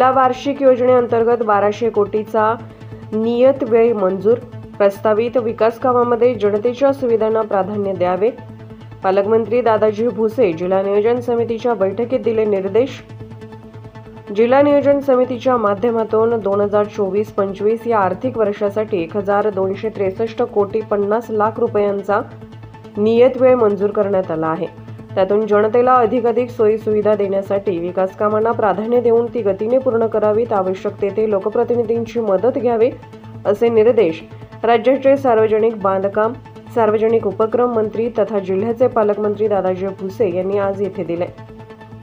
जिल्हा वार्षिक योजनेअंतर्गत 1200 कोटीचा नियत व्यय मंजूर। प्रस्तावित विकास कामांमध्ये जनतेच्या सुविधांना प्राधान्य द्यावे। पालकमंत्री दादाजी भुसे जिल्हा नियोजन समितीच्या बैठकीत दिले निर्देश। जिल्हा नियोजन समितीच्या माध्यमातून 2024-25 या आर्थिक वर्षासाठी 1263 कोटी 50 लाख रुपयांचा नियत व्यय मंजूर करण्यात आला आहे। त्यातून जनतेला अधिकाधिक सोयी सुविधा देण्यासाठी विकास कामांना प्राधान्य देऊन ती गतीने पूर्ण करावीत, आवश्यक तेथे लोकप्रतिनिधींची मदत घ्यावी असे निर्देश राज्याचे सार्वजनिक बांधकाम, सार्वजनिक उपक्रम मंत्री तथा जिल्ह्याचे पालकमंत्री दादाजी भुसे यांनी आज येथे दिले।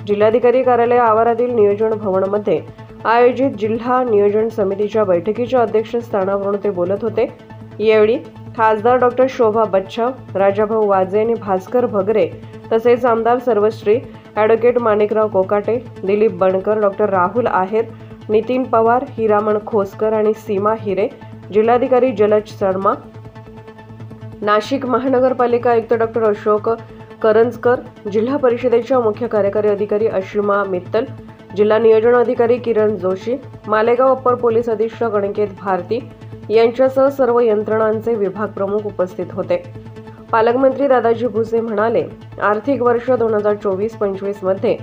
जिल्हाधिकारी कार्यालय आवारातील नियोजन भवनमध्ये आयोजित जिल्हा नियोजन समितीच्या बैठकीच्या अध्यक्षस्थानावरून ते बोलत होते। यावेळी खासदार डॉक्टर शोभा बच्छाव, राजाभाऊ वाजे आणि भास्कर भगरे तसेच आमदार सर्वश्री ॲडव्होकेट माणिकराव कोकाटे, दिलीप बनकर, डॉक्टर राहुल आहेर, नितीन पवार, हिरामण खोसकर आणि सीमा हिरे, जिल्हाधिकारी जलज शर्मा, नाशिक महानगरपालिका आयुक्त डॉक्टर अशोक करंजकर, जिल्हा परिषदेच्या मुख्य कार्यकारी अधिकारी अशिमा मित्तल, जिल्हा नियोजन अधिकारी किरण जोशी, मालेगाव अप्पर पोलीस अधीक्षक अनिकेत भारती यांच्यासह सर्व यंत्रणांचे विभाग प्रमुख उपस्थित होते। पालकमंत्री दादाजी भुसे म्हणाले, आर्थिक वर्ष 2024-25 मध्ये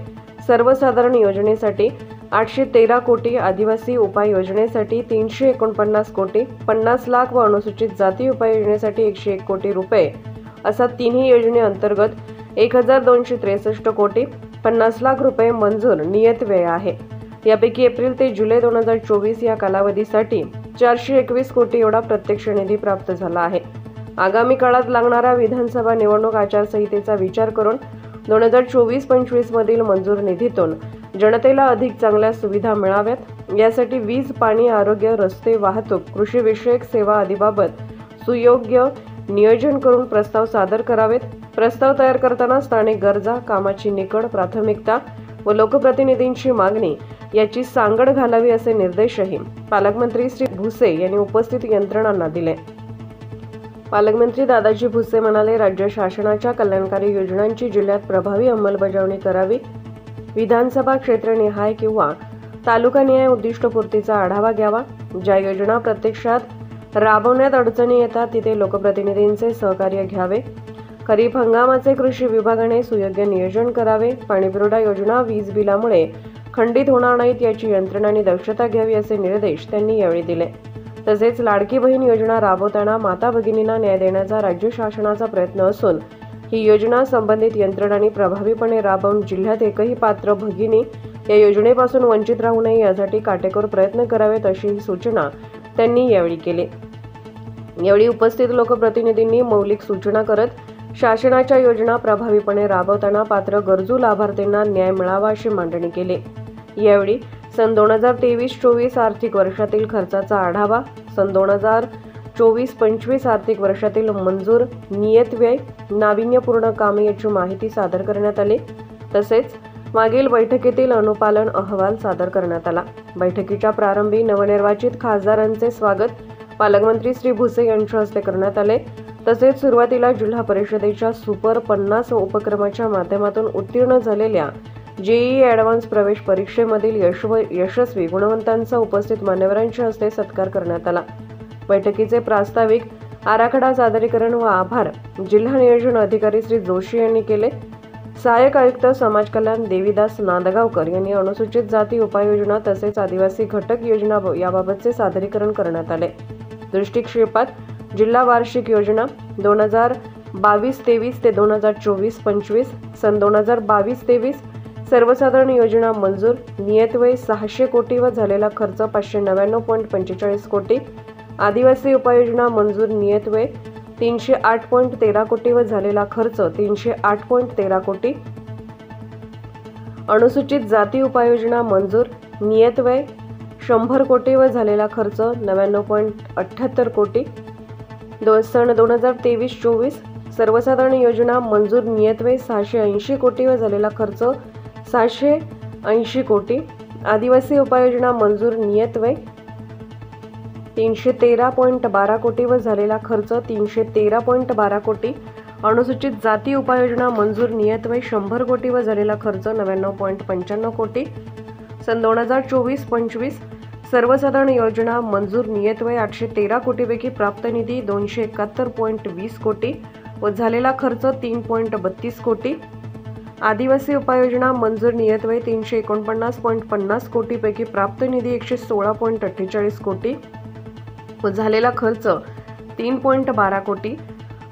सर्वसाधारण योजनेसाठी 813 कोटी, आदिवासी उपाय योजनेसाठी 349 कोटी 50 लाख व अनुसूचित जाती उपाय योजनेसाठी 101 कोटी रुपये असा तिन्ही योजनेअंतर्गत 1263 कोटी 50 लाख रुपये मंजूर नियत व्यय आहे। यापैकी एप्रिल ते जुलै 2024 या कालावधीसाठी 421 कोटी एवढा प्रत्यक्ष निधी प्राप्त झाला आहे। आगामी काळात लागणारा विधानसभा निवडणूक आचारसंहितेचा विचार करून 2024-25 मधील मंजूर निधीतून जनतेला अधिक चांगल्या सुविधा मिळाव्यात यासाठी वीज, पाणी, आरोग्य, रस्ते, वाहतूक, कृषी विषयक सेवा आदीबाबत सुयोग्य नियोजन करून प्रस्ताव सादर करावेत। प्रस्ताव तयार करताना स्थानिक गरजा, कामाची निकड, प्राथमिकता व लोकप्रतिनिधींची मागणी याची सांगड घालावी असे निर्देशही पालकमंत्री श्री भुसे यांनी उपस्थित यंत्रणांना दिले। पालकमंत्री दादाजी भुसे म्हणाले, राज्य शासनाच्या कल्याणकारी योजनांची जिल्ह्यात प्रभावी अंमलबजावणी करावी। विधानसभा क्षेत्रनिहाय किंवा तालुकानिहाय उद्दिष्टपूर्तीचा आढावा घ्यावा। ज्या योजना प्रत्यक्षात राबवण्यात अडचणी येतात तिथे लोकप्रतिनिधींचे सहकार्य घ्यावे। खरीप हंगामाचे कृषी विभागाने सुयोग्य नियोजन करावे। पाणीपुरवठा योजना वीज बिलामुळे खंडित होणार नाहीत याची यंत्रणांनी दक्षता घ्यावी असे निर्देश त्यांनी यावेळी दिले। तसेच लाडकी बहीण योजना राबवताना माता भगिनींना न्याय देण्याचा राज्य शासनाचा प्रयत्न असून ही योजना संबंधित यंत्रणांनी प्रभावीपणे राबवून जिल्ह्यात एकही पात्र भगिनी या योजनेपासून वंचित राहू नये यासाठी काटेकोर प्रयत्न करावेत अशी सूचना त्यांनी यावेळी केली। यावेळी उपस्थित लोकप्रतिनिधींनी मौलिक सूचना करत शासनाच्या योजना प्रभावीपणे राबवताना पात्र गरजू लाभार्थींना न्याय मिळावा अशी मांडणी केली। यावेळी सन 2023-24 आर्थिक वर्षातील खर्चाचा आढावा, सन 2024-25 आर्थिक वर्षातील मंजूर नियत व्यय, नाविन्यपूर्ण कामे याची माहिती सादर करण्यात आली। तसेच मागील बैठकीतील अनुपालन अहवाल सादर करण्यात आला। बैठकीच्या प्रारंभी नवनिर्वाचित खासदारांचे स्वागत पालकमंत्री श्री भुसे यांच्या हस्ते करण्यात आले। तसेच सुरुवातीला जिल्हा परिषदेच्या सुपर 50 उपक्रमाच्या माध्यमातून उत्तीर्ण झालेल्या जेईई ॲडव्हान्स प्रवेश परीक्षेमधील यशस्वी गुणवंतांचा उपस्थित मान्यवरांच्या हस्ते सत्कार करण्यात आला। बैठकीचे प्रास्ताविक, आराखडा सादरीकरण व आभार जिल्हा नियोजन अधिकारी श्री जोशी यांनी केले। सहाय्यक आयुक्त समाज कल्याण देवीदास नांदगावकर यांनी अनुसूचित जाती उपाययोजना तसेच आदिवासी घटक योजना याबाबतचे सादरीकरण करण्यात आले। दृष्टिक्षेपात जिल्हा वार्षिक योजना 2022-23 ते 2024-25, सन 2022-23 सर्वसाधारण योजना मंजूर, नियत व्यय 600 कोटी व झालेला खर्च 599.45 कोटी, आदिवासी उपाययोजना मंजूर, नियत व्यय 308.13 कोटी व झालेला खर्च 308.13 कोटी, अनुसूचित जाती उपाययोजना मंजूर, नियत व्यय 100 कोटी व झालेला खर्च 99.78 कोटी, सन 2023-24 सर्वसाधारण योजना मंजूर, नियत व्यय 680 कोटी व झालेला खर्च 780 कोटी, आदिवासी उपाययोजना मंजूर, नियत व्यय 313.12 कोटी व झालेला खर्च 313.12 कोटी, अनुसूचित जाती उपाययोजना मंजूर, नियत व्यय 100 कोटी व झालेला खर्च 99.95 कोटी, सन 2024-25 सर्वसाधारण योजना मंजूर नियतव्यय 813 कोटीपैकी प्राप्त निधी 271.20 कोटी व झालेला खर्च 3.32 कोटी. आदिवासी उपाययोजना मंजूर नियतव्यय 349.50 कोटीपैकी प्राप्त निधी 116.48 कोटी व झालेला खर्च 3.12 कोटी.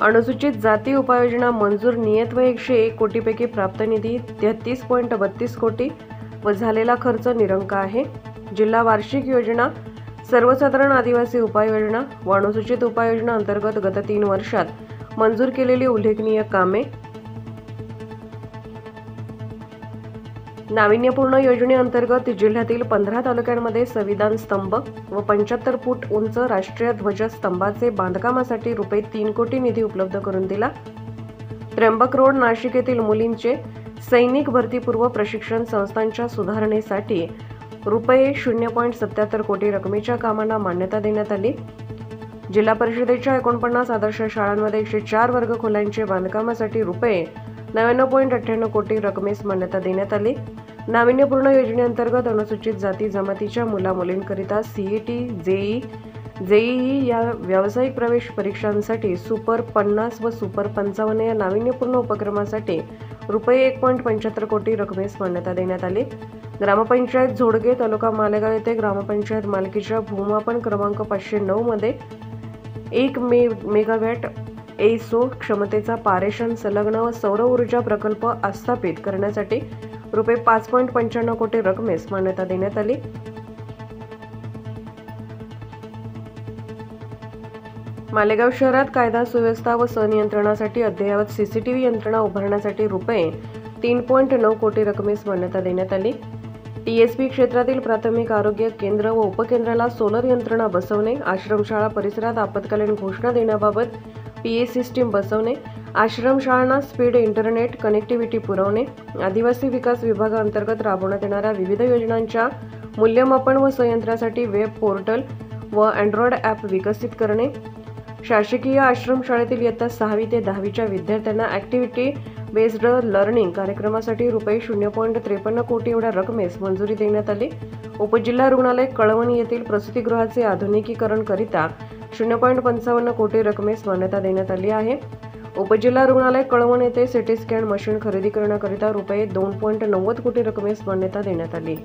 अनुसूचित जाती उपाययोजना मंजूर नियतव्यय 101 कोटीपैकी प्राप्त निधी 33.32 कोटी व झालेला खर्च निरंक आहे. जिल्हा वार्षिक योजना सर्वसाधारण आदिवासी उपाययोजना व अनुसूचित उपाययोजना अंतर्गत गत 3 वर्षात मंजूर केलेली उल्लेखनीय कामे. नाविन्यपूर्ण योजनेअंतर्गत जिल्ह्यातील 15 तालुक्यांमध्ये संविधान स्तंभ व 75 फूट उंच राष्ट्रीय ध्वज स्तंभाचे बांधकामासाठी रुपये 3 कोटी निधी उपलब्ध करून दिला. त्र्यंबक रोड नाशिक येथील मुलींचे सैनिक भरतीपूर्व प्रशिक्षण संस्थांच्या सुधारणेसाठी रुपये 0.77 कोटी रकमेच्या कामांना मान्यता देण्यात आली. जिल्हा परिषदेच्या 49 आदर्श शाळांमध्ये 104 वर्गखोल्यांचे बांधकामासाठी रुपये 99.98 कोटी रकमेस मान्यता देण्यात आली. नाविन्यपूर्ण योजनेअंतर्गत अनुसूचित जाती जमातीच्या मुला-मुलींकरिता सीईटी, जेईई या व्यावसायिक प्रवेश परीक्षांसाठी सुपर 50 व सुपर 55 या नाविन्यपूर्ण उपक्रमासाठी रुपये 1.75 कोटी रकमेस मान्यता देण्यात आली. ग्रामपंचायत झोडगे तालुका मालेगाव येथे ग्रामपंचायत मालकीच्या भूमापन क्रमांक 509 मध्ये 1 मेगावॅट एसो क्षमतेचा पारेषण संलग्न व सौर ऊर्जा प्रकल्प स्थापित करण्यासाठी रुपये 5.95 कोटी रकमेस मान्यता देण्यात आली. मालेगाव शहरात कायदा सुव्यवस्था व संनियंत्रणासाठी अद्ययावत सीसीटीव्ही यंत्रणा उभारण्यासाठी रुपये 3.9 कोटी रकमेस मान्यता देण्यात आली. टीएसपी क्षेत्रातील प्राथमिक आरोग्य केंद्र व उपकेंद्राला सोलर यंत्रणा बसवणे, आश्रमशाळा परिसरात आपत्कालीन घोषणा देण्याबाबत पीए सिस्टीम बसवणे, आश्रमशाळांना स्पीड इंटरनेट कनेक्टिव्हिटी पुरवणे, आदिवासी विकास विभागाअंतर्गत राबवण्यात येणाऱ्या विविध योजनांच्या मूल्यमापन व संयंत्रासाठी वेब पोर्टल व अँड्रॉइड ॲप विकसित करणे, शासकीय आश्रमशाळेतील इयत्ता 6वी ते 10वीच्या विद्यार्थ्यांना ॲक्टिव्हिटी बेस्ड लर्निंग कार्यक्रमासाठी रुपये 0.53 कोटी एवढ्या रकमेस मंजुरी देण्यात आली. उपजिल्हा रुग्णालय कळवणी येथील प्रसूतिगृहाचे आधुनिकीकरण करिता 0.55 कोटी रकमेस मान्यता देण्यात आली आहे. उपजिल्हा रुग्णालय कळवण येथे सिटी स्कॅन मशीन खरेदी करण्याकरिता रुपये 2.90 कोटी रकमेस मान्यता देण्यात आली.